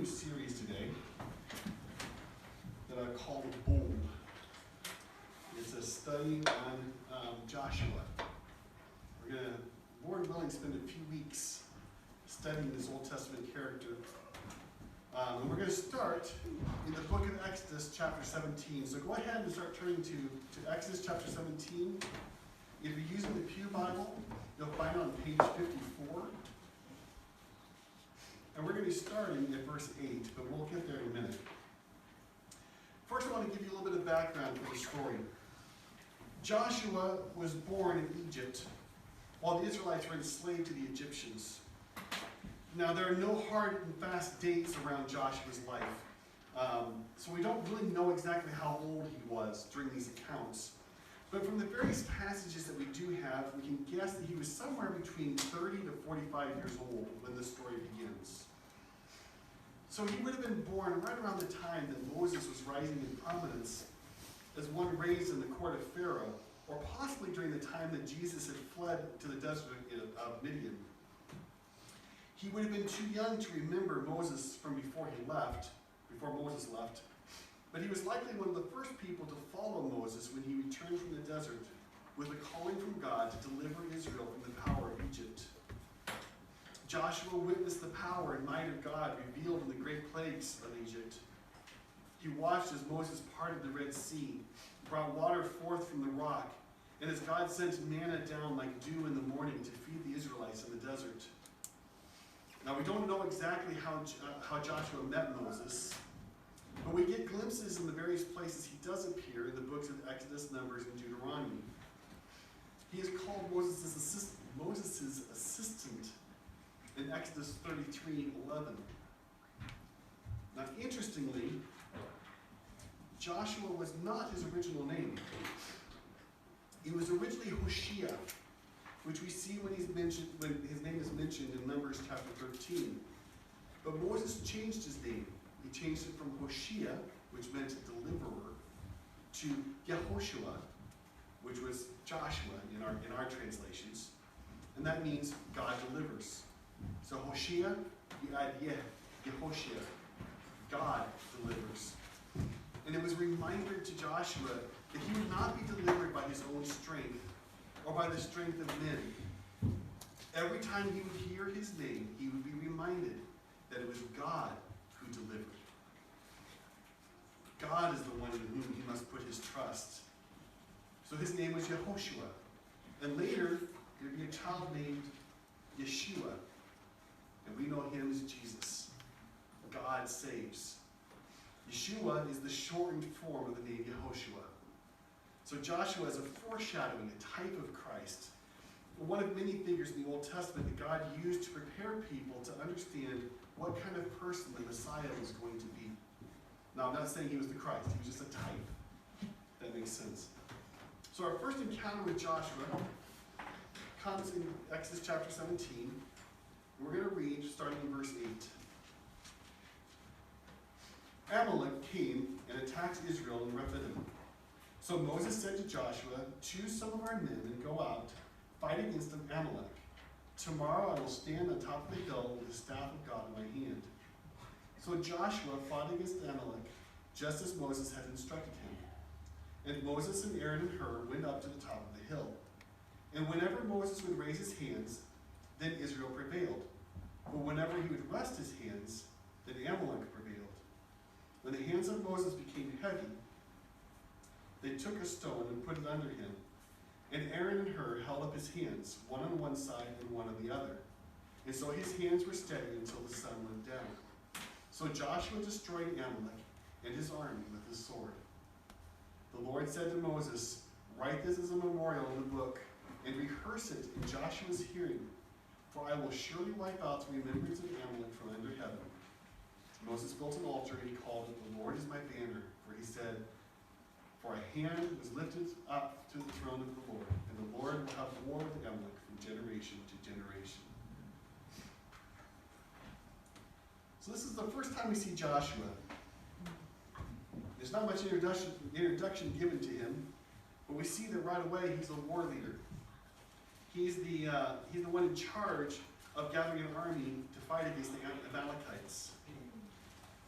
new series today that I've called Bold. It's a study on Joshua. We're going to, Lord willing, spend a few weeks studying this Old Testament character. And we're going to start in the book of Exodus, chapter 17. So go ahead and start turning to Exodus chapter 17. If you're using the Pew Bible, you'll find it on page 54. And we're going to be starting at verse 8, but we'll get there in a minute. First, I want to give you a little bit of background for the story. Joshua was born in Egypt while the Israelites were enslaved to the Egyptians. Now, there are no hard and fast dates around Joshua's life. So we don't really know exactly how old he was during these accounts. But from the various passages that we do have, we can guess that he was somewhere between 30 to 45 years old when this story begins. So he would have been born right around the time that Moses was rising in prominence as one raised in the court of Pharaoh, or possibly during the time that Jesus had fled to the desert of Midian. He would have been too young to remember Moses from before Moses left, but he was likely one of the first people to follow Moses when he returned from the desert with a calling from God to deliver Israel from the power of Egypt. Joshua witnessed the power and might of God revealed in the great plagues of Egypt. He watched as Moses parted the Red Sea, brought water forth from the rock, and as God sent manna down like dew in the morning to feed the Israelites in the desert. Now, we don't know exactly how Joshua met Moses, but we get glimpses in the various places he does appear in the books of Exodus, Numbers, and Deuteronomy. He is called Moses' assistant in Exodus 33:11. Now, interestingly, Joshua was not his original name. It was originally Hoshea, which we see when his name is mentioned in Numbers chapter 13. But Moses changed his name. He changed it from Hoshea, which meant deliverer, to Yehoshua, which was Joshua in our translations. And that means God delivers. So Hoshea, you add Yehoshua, God delivers. And it was a reminder to Joshua that he would not be delivered by his own strength or by the strength of men. Every time he would hear his name, he would be reminded that it was God who delivered. God is the one in whom he must put his trust. So his name was Yehoshua. And later, there would be a child named Yeshua. And we know him as Jesus. God saves. Yeshua is the shortened form of the name Yehoshua. So Joshua is a foreshadowing, a type of Christ. One of many figures in the Old Testament that God used to prepare people to understand what kind of person the Messiah was going to be. Now, I'm not saying he was the Christ. He was just a type. That makes sense. So our first encounter with Joshua comes in Exodus chapter 17. We're going to read starting in verse 8. Amalek came and attacked Israel in Rephidim. So Moses said to Joshua, "Choose some of our men and go out, fight against Amalek. Tomorrow I will stand on top of the hill with the staff of God in my hand." So Joshua fought against Amalek, just as Moses had instructed him. And Moses and Aaron and Hur went up to the top of the hill. And whenever Moses would raise his hands, then Israel prevailed. But whenever he would rest his hands, then Amalek prevailed. When the hands of Moses became heavy, they took a stone and put it under him. And Aaron and Hur held up his hands, one on one side and one on the other. And so his hands were steady until the sun went down. So Joshua destroyed Amalek and his army with his sword. The Lord said to Moses, "Write this as a memorial in the book, and rehearse it in Joshua's hearing, for I will surely wipe out the remembrance of Amalek from under heaven." Moses built an altar, and he called it, "The Lord is my banner," for he said, "For a hand was lifted up to the throne of the Lord, and the Lord will have war with Amalek from generation to generation." So this is the first time we see Joshua. There's not much introduction given to him, but we see that right away he's a war leader. He's the one in charge of gathering an army to fight against the Amalekites.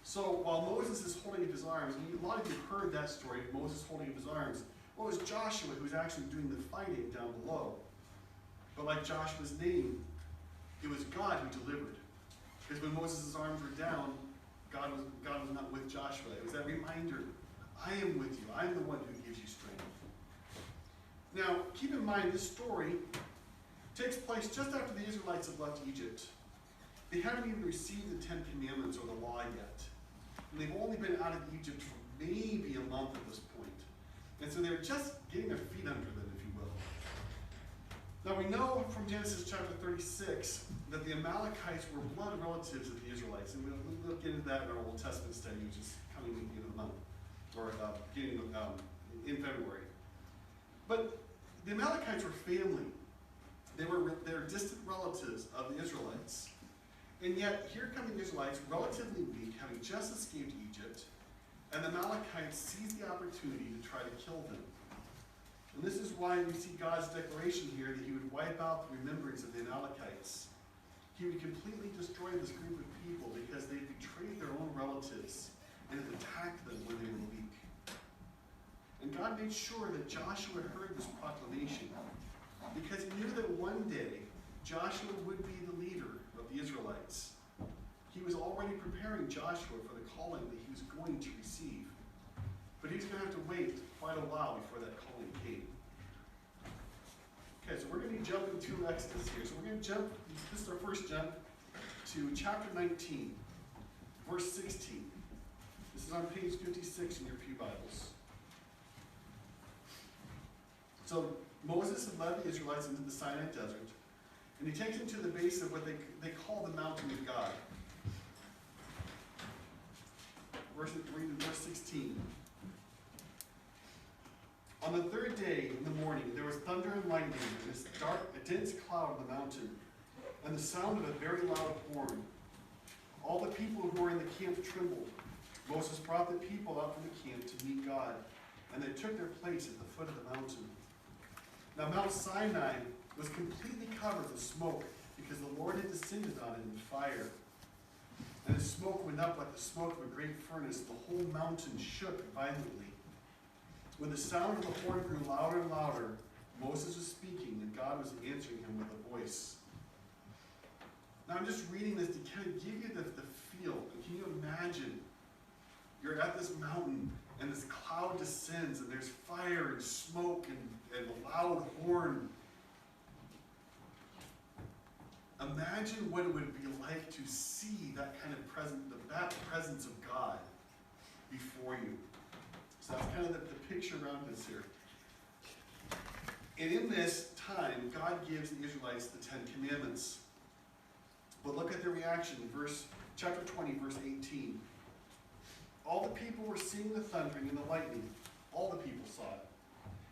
So while Moses is holding up his arms, and a lot of you have heard that story of Moses holding up his arms. Well, it was Joshua who was actually doing the fighting down below. But like Joshua's name, it was God who delivered. Because when Moses' arms were down, God was not with Joshua. It was that reminder, I am with you. I am the one who gives you strength. Now, keep in mind, this story takes place just after the Israelites have left Egypt. They haven't even received the 10 Commandments or the law yet. And they've only been out of Egypt for maybe a month at this point. And so they're just getting their feet under them, if you will. Now we know from Genesis chapter 36 that the Amalekites were blood relatives of the Israelites. And we'll get into that in our Old Testament study, which is coming at the end of the month, or beginning of, in February. But the Amalekites were family. They're distant relatives of the Israelites. And yet, here come the Israelites, relatively weak, having just escaped Egypt, and the Amalekites seize the opportunity to try to kill them. And this is why we see God's declaration here that he would wipe out the remembrance of the Amalekites. He would completely destroy this group of people because they betrayed their own relatives and had attacked them when they were weak. And God made sure that Joshua heard this proclamation because he knew that one day Joshua would be the leader of the Israelites. He was already preparing Joshua for the calling that he was going to receive. But he was going to have to wait quite a while before that calling came. Okay, so we're going to be jumping to Exodus here. So we're going to jump, this is our first jump, to chapter 19, verse 16. This is on page 56 in your Pew Bibles. So Moses had led the Israelites into the Sinai desert, and he takes them to the base of what they call the mountain of God. Verse 16. On the third day in the morning, there was thunder and lightning, and a dense cloud on the mountain, and the sound of a very loud horn. All the people who were in the camp trembled. Moses brought the people out from the camp to meet God, and they took their place at the foot of the mountain. Now Mount Sinai was completely covered with smoke, because the Lord had descended on it in fire. And the smoke went up like the smoke of a great furnace. The whole mountain shook violently. When the sound of the horn grew louder and louder, Moses was speaking, and God was answering him with a voice. Now I'm just reading this to kind of give you the feel. Can you imagine? You're at this mountain, and this cloud descends, and there's fire and smoke and a loud horn. Imagine what it would be like to see that kind of presence of God before you. So that's kind of the picture around us here. And in this time, God gives the Israelites the 10 Commandments. But look at their reaction. Chapter 20, verse 18. All the people were seeing the thundering and the lightning. All the people saw it,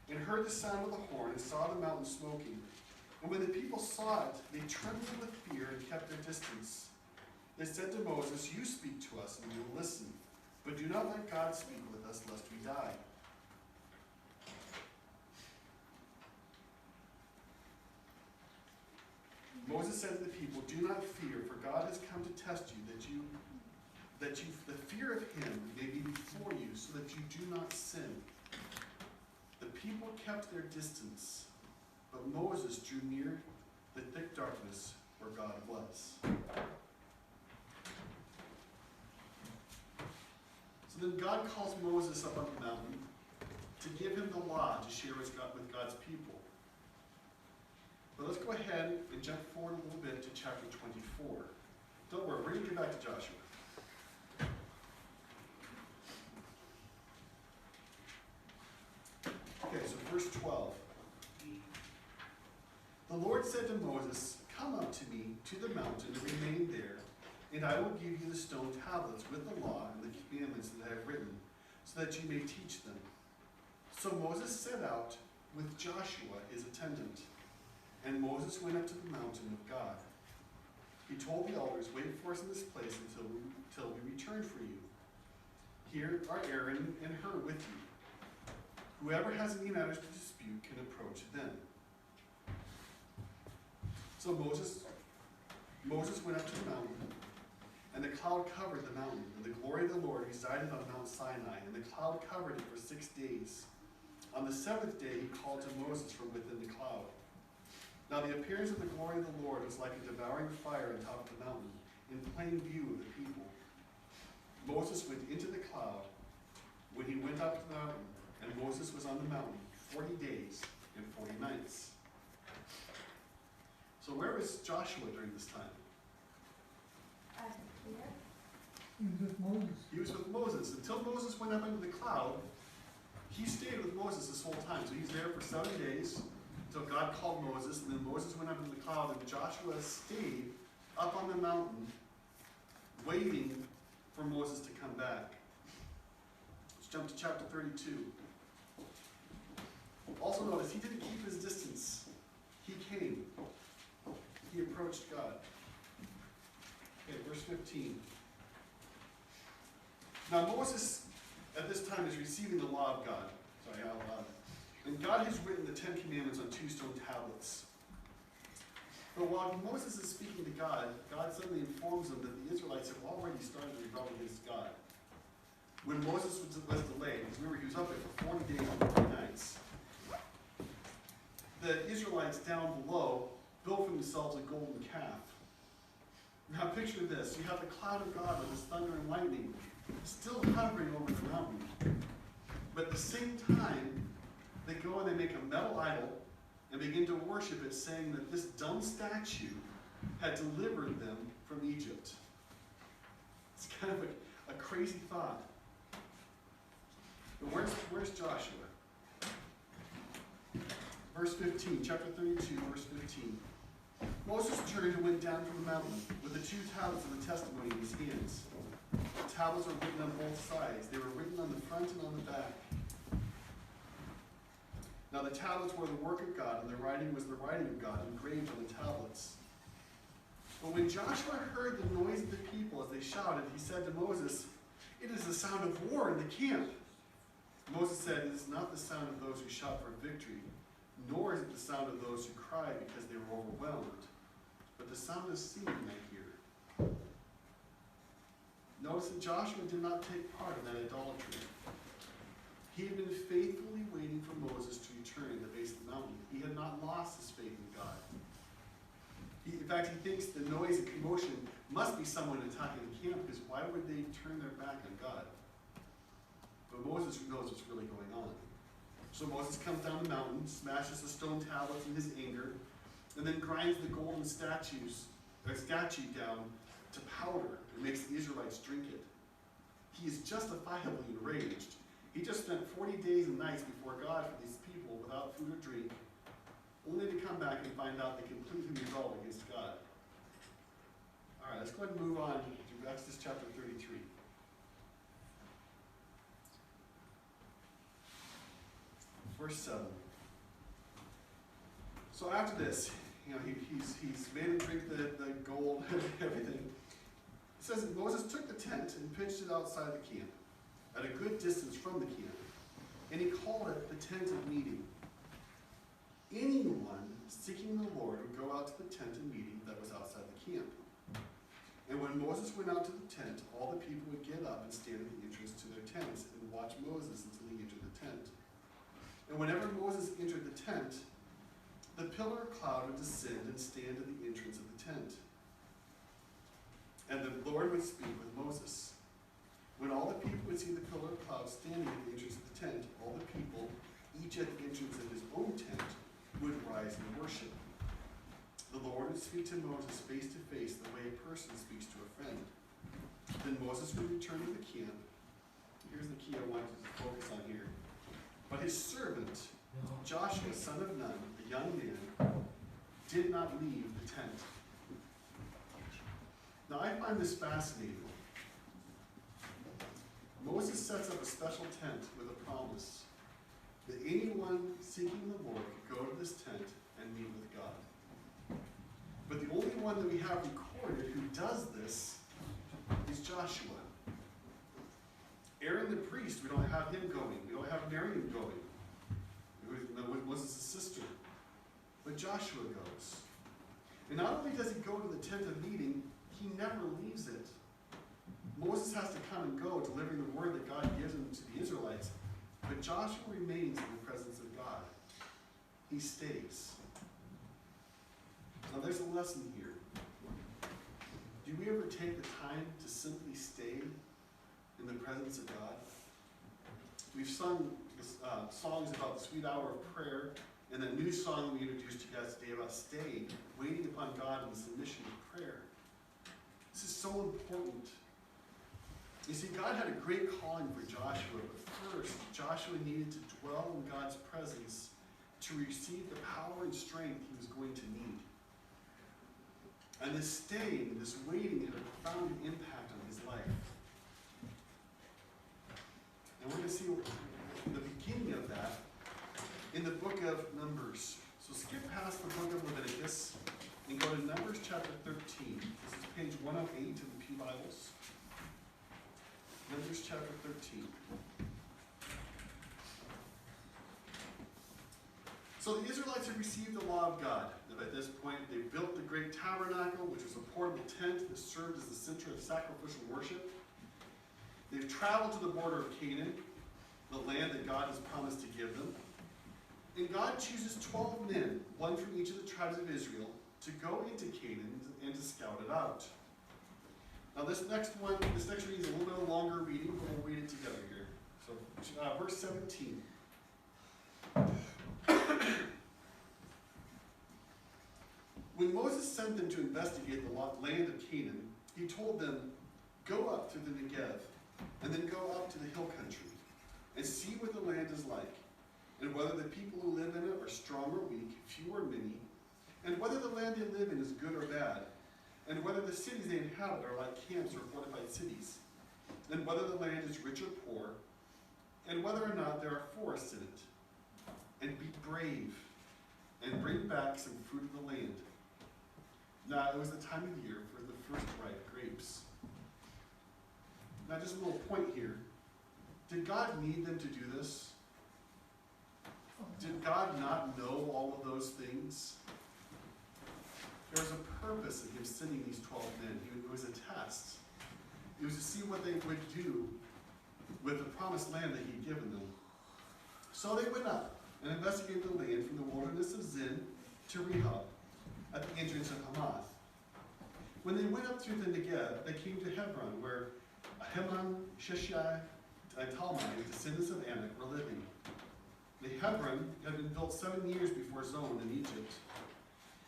and heard the sound of the horn, and saw the mountain smoking. And when the people saw it, they trembled with fear and kept their distance. They said to Moses, "You speak to us, and we will listen. But do not let God speak with us, lest we die." Moses said to the people, "Do not fear, for God has come to test you, that the fear of him may be before you, so that you do not sin." The people kept their distance, but Moses drew near the thick darkness where God was. So then God calls Moses up on the mountain to give him the law to share with God's people. But let's go ahead and jump forward a little bit to chapter 24. Don't worry, we're going to get back to Joshua. Okay, so verse 12. The Lord said to Moses, "Come up to me to the mountain and remain there, and I will give you the stone tablets with the law and the commandments that I have written, so that you may teach them." So Moses set out with Joshua, his attendant, and Moses went up to the mountain of God. He told the elders, "Wait for us in this place until we return for you. Here are Aaron and Hur with you. Whoever has any matters to dispute can approach them." So Moses went up to the mountain, And the cloud covered the mountain, and the glory of the Lord resided on Mount Sinai, and the cloud covered it for 6 days. On the 7th day he called to Moses from within the cloud. Now the appearance of the glory of the Lord was like a devouring fire on top of the mountain, in plain view of the people. Moses went into the cloud when he went up the mountain, and Moses was on the mountain 40 days and 40 nights. So where was Joshua during this time? He was with Moses. He was with Moses. Until Moses went up into the cloud, he stayed with Moses this whole time. So he's there for 7 days until God called Moses, and then Moses went up into the cloud, and Joshua stayed up on the mountain waiting for Moses to come back. Let's jump to chapter 32. Also notice, he didn't keep his distance. He came. He approached God. Okay, verse 15. Now Moses, at this time, is receiving the law of God. Sorry, out loud. And God has written the 10 Commandments on 2 stone tablets. But while Moses is speaking to God, God suddenly informs him that the Israelites have already started to rebel against God. When Moses was delayed, because remember he was up there for 40 days and 40 nights, the Israelites down below built for themselves a golden calf. Now picture this, you have the cloud of God with this thunder and lightning still hovering over the mountain. But at the same time, they go and they make a metal idol and begin to worship it, saying that this dumb statue had delivered them from Egypt. It's kind of a crazy thought. But where's Joshua? Verse 15, chapter 32, verse 15. Moses turned and went down from the mountain with the 2 tablets of the testimony in his hands. The tablets were written on both sides. They were written on the front and on the back. Now the tablets were the work of God, and the writing was the writing of God engraved on the tablets. But when Joshua heard the noise of the people as they shouted, he said to Moses, "It is the sound of war in the camp." Moses said, "It is not the sound of those who shout for victory, nor is it the sound of those who cry because they were overwhelmed, but the sound of singing I hear." Notice that Joshua did not take part in that idolatry. He had been faithfully waiting for Moses to return at the base of the mountain. He had not lost his faith in God. In fact, he thinks the noise and commotion must be someone attacking the camp, because why would they turn their back on God? But Moses knows what's really going on. So Moses comes down the mountain, smashes the stone tablets in his anger, and then grinds the golden statue down to powder and makes the Israelites drink it. He is justifiably enraged. He just spent 40 days and nights before God for these people without food or drink, only to come back and find out they completely rebelled against God. All right, let's go ahead and move on to Exodus chapter 33. Verse 7. So after this, he's made him drink the gold and everything. It says that Moses took the tent and pitched it outside the camp, at a good distance from the camp, and he called it the tent of meeting. Anyone seeking the Lord would go out to the tent of meeting that was outside the camp. And when Moses went out to the tent, all the people would get up and stand at the entrance to their tents and watch Moses until he entered the tent. And whenever Moses entered the tent, the pillar of cloud would descend and stand at the entrance of the tent. And the Lord would speak with Moses. When all the people would see the pillar of cloud standing at the entrance of the tent, all the people, each at the entrance of his own tent, would rise and worship. The Lord would speak to Moses face to face the way a person speaks to a friend. Then Moses would return to the camp. Here's the key I want you to focus on here. But his servant, Joshua, son of Nun, the young man, did not leave the tent. Now I find this fascinating. Moses sets up a special tent with a promise that anyone seeking the Lord could go to this tent and meet with God. But the only one that we have recorded who does this is Joshua. Aaron the priest, we don't have him going. We don't have Miriam going. It was his sister. But Joshua goes. And not only does he go to the tent of meeting, he never leaves it. Moses has to come and go, delivering the word that God gives him to the Israelites. But Joshua remains in the presence of God. He stays. Now there's a lesson here. Do we ever take the time to simply stay in the presence of God? We've sung songs about the sweet hour of prayer, and the new song we introduced you guys today about staying, waiting upon God in the submission of prayer. This is so important. You see, God had a great calling for Joshua, but first, Joshua needed to dwell in God's presence to receive the power and strength he was going to need. And this staying, this waiting, had a profound impact on his life. And we're going to see the beginning of that in the book of Numbers. So skip past the book of Leviticus and go to Numbers chapter 13. This is page 108 in the Pew Bibles. Numbers chapter 13. So the Israelites have received the law of God. And by this point, they built the great tabernacle, which was a portable tent that served as the center of sacrificial worship. They've traveled to the border of Canaan, the land that God has promised to give them. And God chooses 12 men, one from each of the tribes of Israel, to go into Canaan and to scout it out. Now this next reading is a little bit of a longer reading, but we'll read it together here. So verse 17. When Moses sent them to investigate the land of Canaan, he told them, "Go up through the Negev, and then go up to the hill country, and see what the land is like, and whether the people who live in it are strong or weak, few or many, and whether the land they live in is good or bad, and whether the cities they inhabit are like camps or fortified cities, and whether the land is rich or poor, and whether or not there are forests in it. And be brave, and bring back some fruit of the land." Now, it was the time of year for the first ripe grapes. Now, just a little point here. Did God need them to do this? Did God not know all of those things? There was a purpose in him sending these 12 men. It was a test. It was to see what they would do with the promised land that he'd given them. So they went up and investigated the land from the wilderness of Zin to Rehob, at the entrance of Hamath. When they went up through the Negev, they came to Hebron, where Ahiman, Sheshai, and Talmai, descendants of Anak, were living. The Hebron had been built 7 years before Zoan in Egypt.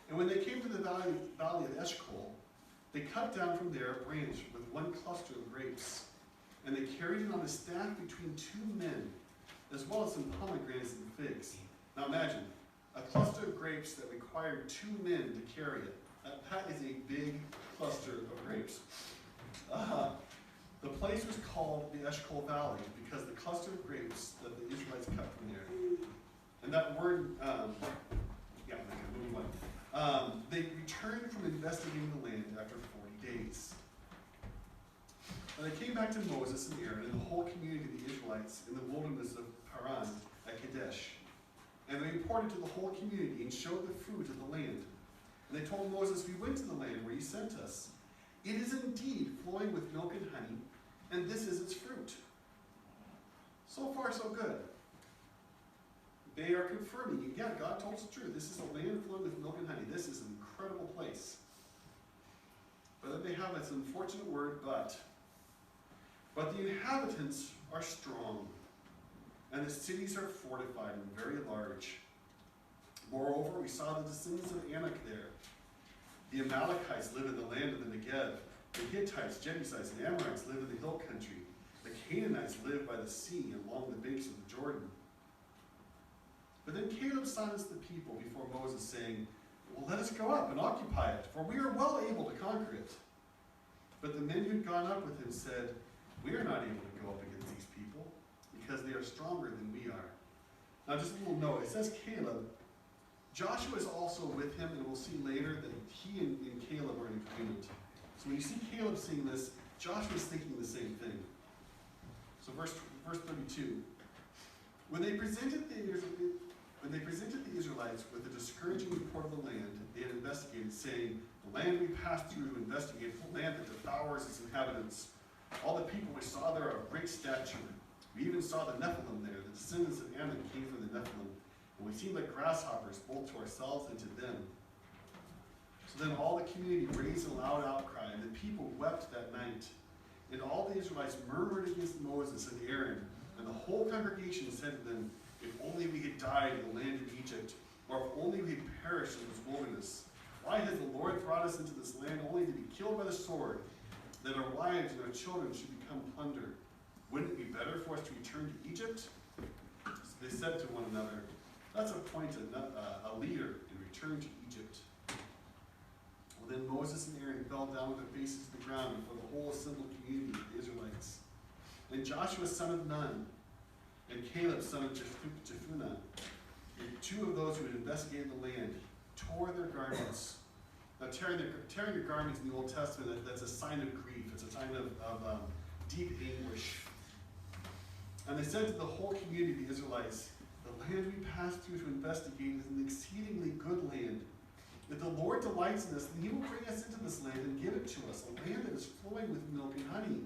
And when they came to the valley of Eshcol, they cut down from there a branch with one cluster of grapes, and they carried it on a staff between 2 men, as well as some pomegranates and figs. Now imagine, a cluster of grapes that required 2 men to carry it. That is a big cluster of grapes. The place was called the Eshcol Valley because the cluster of grapes that the Israelites cut from there. And that word, moving on. They returned from investigating the land after 40 days. And they came back to Moses and Aaron and the whole community of the Israelites in the wilderness of Paran at Kadesh. And they reported to the whole community and showed the fruit of the land. And they told Moses, "We went to the land where you sent us. It is indeed flowing with milk and honey, and this is its fruit." So far, so good. They are confirming, yeah, God told us the truth. This is a land flowing with milk and honey. This is an incredible place. But then they have this unfortunate word, but. But the inhabitants are strong, and the cities are fortified and very large. Moreover, we saw the descendants of Anak there. The Amalekites live in the land of the Negev. The Hittites, Jebusites, and Amorites live in the hill country. The Canaanites live by the sea along the banks of the Jordan. But then Caleb silenced the people before Moses, saying, "Well, let us go up and occupy it, for we are well able to conquer it." But the men who had gone up with him said, "We are not able to go up against these people, because they are stronger than we are." Now, just a little note. It says Caleb. Joshua is also with him, and we'll see later that he and Caleb are in agreement. So when you see Caleb saying this, Joshua is thinking the same thing. So verse 32. When they presented the Israelites with a discouraging report of the land they had investigated, saying, "The land we passed through to investigate, the land that devours its inhabitants, All the people we saw there are of great stature. We even saw the Nephilim there, the descendants of Ammon came from the Nephilim. And we seemed like grasshoppers, both to ourselves and to them. So then all the community raised a loud outcry, and the people wept that night. And all the Israelites murmured against Moses and Aaron, and the whole congregation said to them, if only we had died in the land of Egypt, or if only we had perished in this wilderness. Why has the Lord brought us into this land only to be killed by the sword, that our wives and our children should become plunder? Wouldn't it be better for us to return to Egypt? So they said to one another, let's appoint a leader and return to Egypt. Well, then Moses and Aaron fell down with their faces to the ground before the whole assembled community of the Israelites. And Joshua son of Nun and Caleb son of Jephunneh, two of those who had investigated the land, tore their garments. Now, tearing your garments in the Old Testament, that's a sign of grief. It's a sign of deep anguish. And they said to the whole community of the Israelites, the land we passed through to investigate is an exceedingly good land. If the Lord delights in us, then he will bring us into this land and give it to us, a land that is flowing with milk and honey.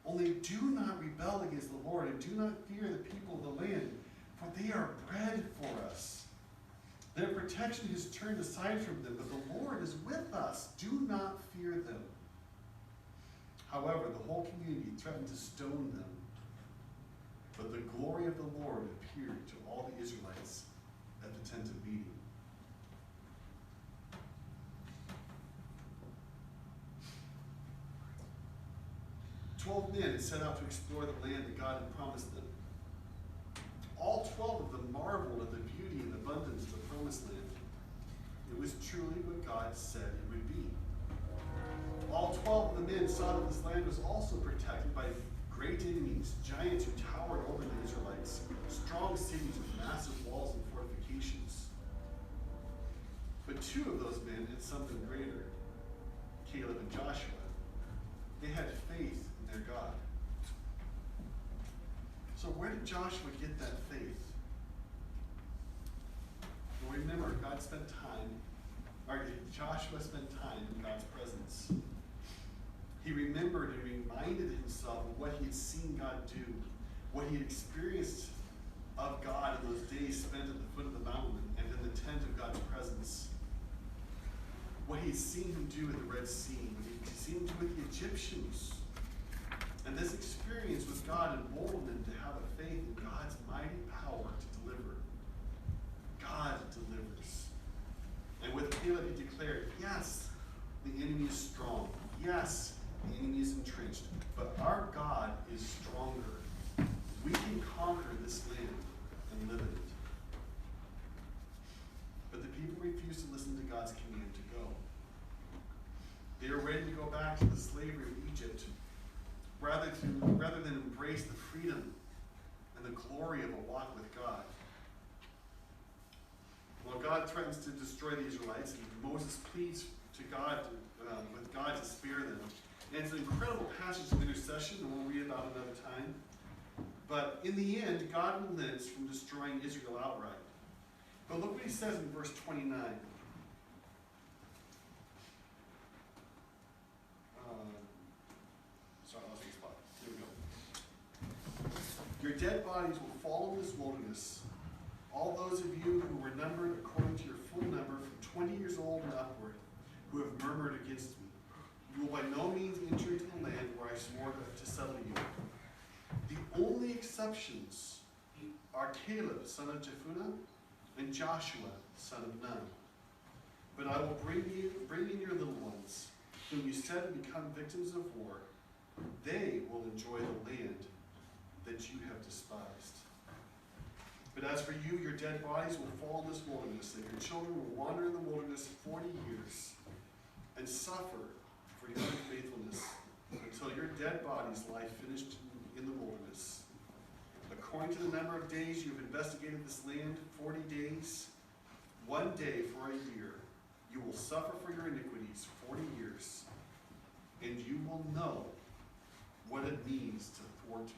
Only do not rebel against the Lord, and do not fear the people of the land, for they are bread for us. Their protection has turned aside from them, but the Lord is with us. Do not fear them. However, the whole community threatened to stone them. But the glory of the Lord appeared to all the Israelites at the tent of meeting. "12 men had set out to explore the land that God had promised them. All 12 of them marveled at the beauty and abundance of the promised land. It was truly what God said it would be. All 12 of the men saw that this land was also protected by great enemies, giants who towered over the Israelites, strong cities with massive walls and fortifications. But 2 of those men had something greater, Caleb and Joshua. They had faith in their God." So where did Joshua get that faith? Well, remember, Joshua spent time in God's presence. He remembered and reminded himself of what he had seen God do, what he had experienced of God in those days spent at the foot of the mountain and in the tent of God's presence. What he had seen him do at the Red Sea, what he had seen him do with the Egyptians. And this experience with God emboldened him to have a faith in God's mighty power to deliver. God delivers. And with Caleb he declared, yes, the enemy is strong. Yes, the enemy is entrenched. But our God is stronger. We can conquer this land and live in it. But the people refused to listen to God's command to go. They were ready to go back to the slavery of Egypt, rather than embrace the freedom and the glory of a walk with God. Well, God threatens to destroy the Israelites, and Moses pleads to God, with God to spare them. And it's an incredible passage of intercession that we'll read about another time. But in the end, God relents from destroying Israel outright. But look what he says in verse 29. Sorry, I lost my spot. Here we go. "Your dead bodies will fall in this wilderness. All those of you who were numbered according to your full number from 20 years old and upward, who have murmured against me. You will by no means enter into the land where I swore to settle you. The only exceptions are Caleb, son of Jephunneh, and Joshua, son of Nun. But I will bring in your little ones, whom you said have become victims of war. They will enjoy the land that you have despised. But as for you, your dead bodies will fall in this wilderness, and your children will wander in the wilderness 40 years and suffer for your unfaithfulness until your dead bodies lie finished in the wilderness. According to the number of days you have investigated this land, 40 days, 1 day for a year, you will suffer for your iniquities 40 years, and you will know what it means to thwart me."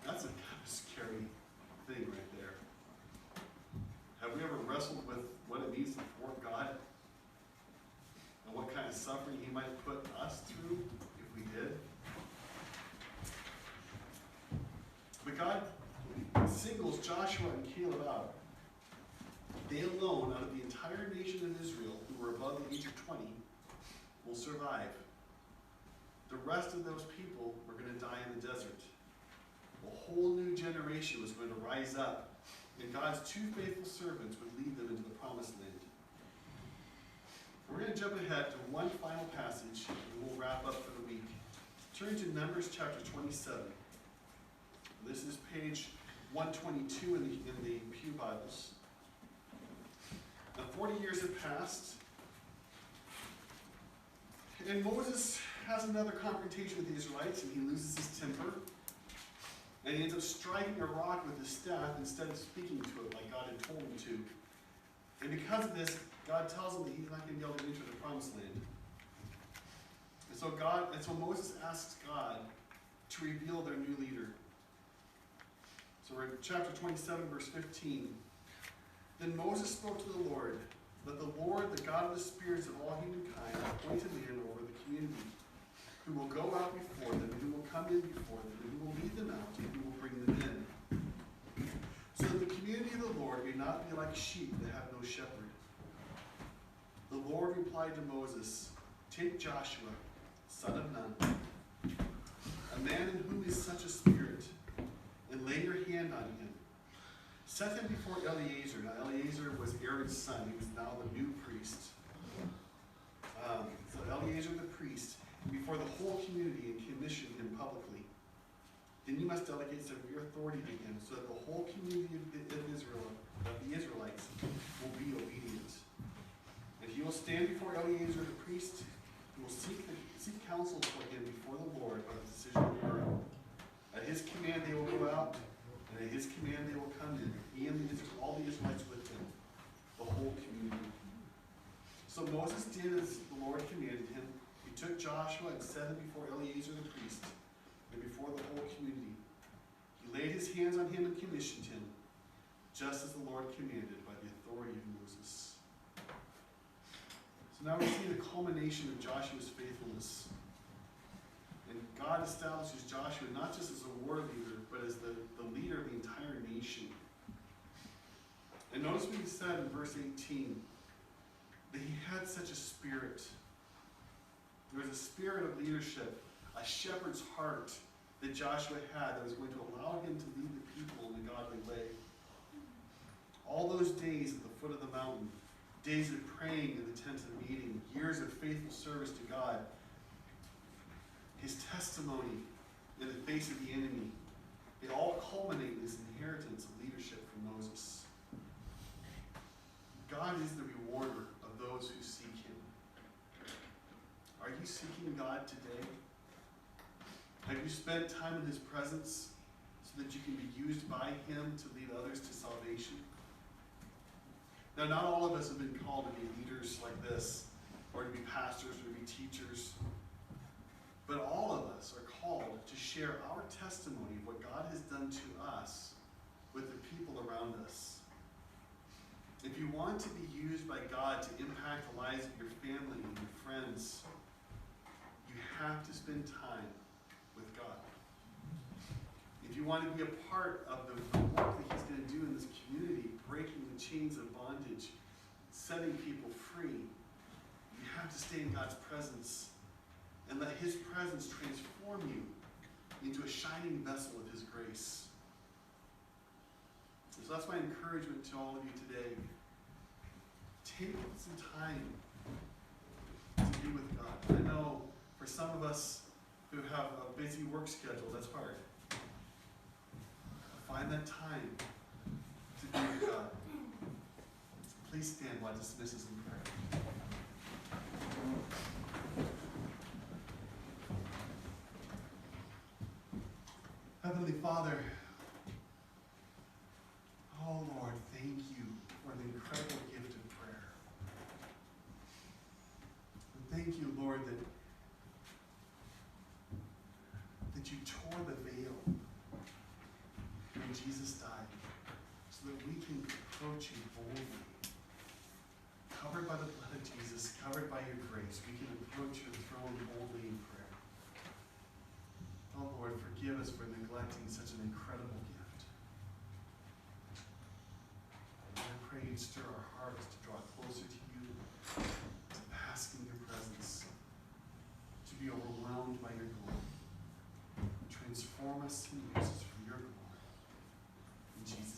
That's a kind of scary thing right there. Have we ever wrestled with what it means to thwart God? And what kind of suffering he might put us through if we did. But God singles Joshua and Caleb out. They alone, out of the entire nation of Israel, who were above the age of 20, will survive. The rest of those people were going to die in the desert. A whole new generation was going to rise up, and God's two faithful servants would lead them into the promised land. We're going to jump ahead to one final passage, and we'll wrap up for the week. Turn to Numbers chapter 27. This is page 122 in the Pew Bibles. Now 40 years have passed, and Moses has another confrontation with the Israelites, and he loses his temper, and he ends up striking a rock with his staff instead of speaking to it like God had told him to. And because of this, God tells him that he's not going to be able to enter the promised land. And so Moses asks God to reveal their new leader. So we're in chapter 27, verse 15. Then Moses spoke to the Lord. Let the Lord, the God of the spirits of all humankind, appoint a man over the community, who will go out before them, and who will come in before them, and who will lead them out, and who will bring them in. So that the community of the Lord may not be like sheep that have no shepherd. The Lord replied to Moses, take Joshua, son of Nun, a man in whom is such a spirit, and lay your hand on him. Set him before Eleazar. Now Eleazar was Aaron's son. He was now the new priest. So Eleazar the priest, before the whole community, and commission him publicly. Then you must delegate severe authority to him, so that the whole community of Israel, of the Israelites, will be obedient. And he will stand before Eleazar the priest, who will seek counsel for him before the Lord by the decision of Aaron. At his command they will go out, and at his command they will come in, he and all the Israelites with him, the whole community. So Moses did as the Lord commanded him. He took Joshua and set him before Eleazar the priest, and before the whole community. He laid his hands on him and commissioned him, just as the Lord commanded by the authority of Moses. So now we see the culmination of Joshua's faithfulness. And God establishes Joshua not just as a war leader, but as the leader of the entire nation. And notice what he said in verse 18, that he had such a spirit. There was a spirit of leadership, a shepherd's heart that Joshua had that was going to allow him to lead the people in a godly way. All those days at the foot of the mountain, days of praying in the tent of meeting, years of faithful service to God, his testimony in the face of the enemy, they all culminate in this inheritance of leadership from Moses. God is the rewarder of those who seek him. Are you seeking God today? Have you spent time in his presence so that you can be used by him to lead others to salvation? Now, not all of us have been called to be leaders like this, or to be pastors, or to be teachers. But all of us are called to share our testimony of what God has done to us with the people around us. If you want to be used by God to impact the lives of your family and your friends, you have to spend time with God. If you want to be a part of the work that he's going to do in this community, breaking the chains of bondage, setting people free, you have to stay in God's presence and let his presence transform you into a shining vessel of his grace. So that's my encouragement to all of you today. Take some time to be with God. I know for some of us who have a busy work schedule, that's hard. Find that time to be with God. Please stand while I dismiss us in prayer. Heavenly Father, oh Lord, thank you for the incredible gift of prayer. And thank you, Lord, that you tore the veil when Jesus died, so that we can approach you boldly, covered covered by the blood of Jesus, covered by your grace, we can approach your throne boldly in prayer. Oh Lord, forgive us for neglecting such an incredible gift. And I pray you'd stir our hearts to draw closer to you, to bask in your presence, to be overwhelmed by your glory. Transform us and use us for your glory. In Jesus'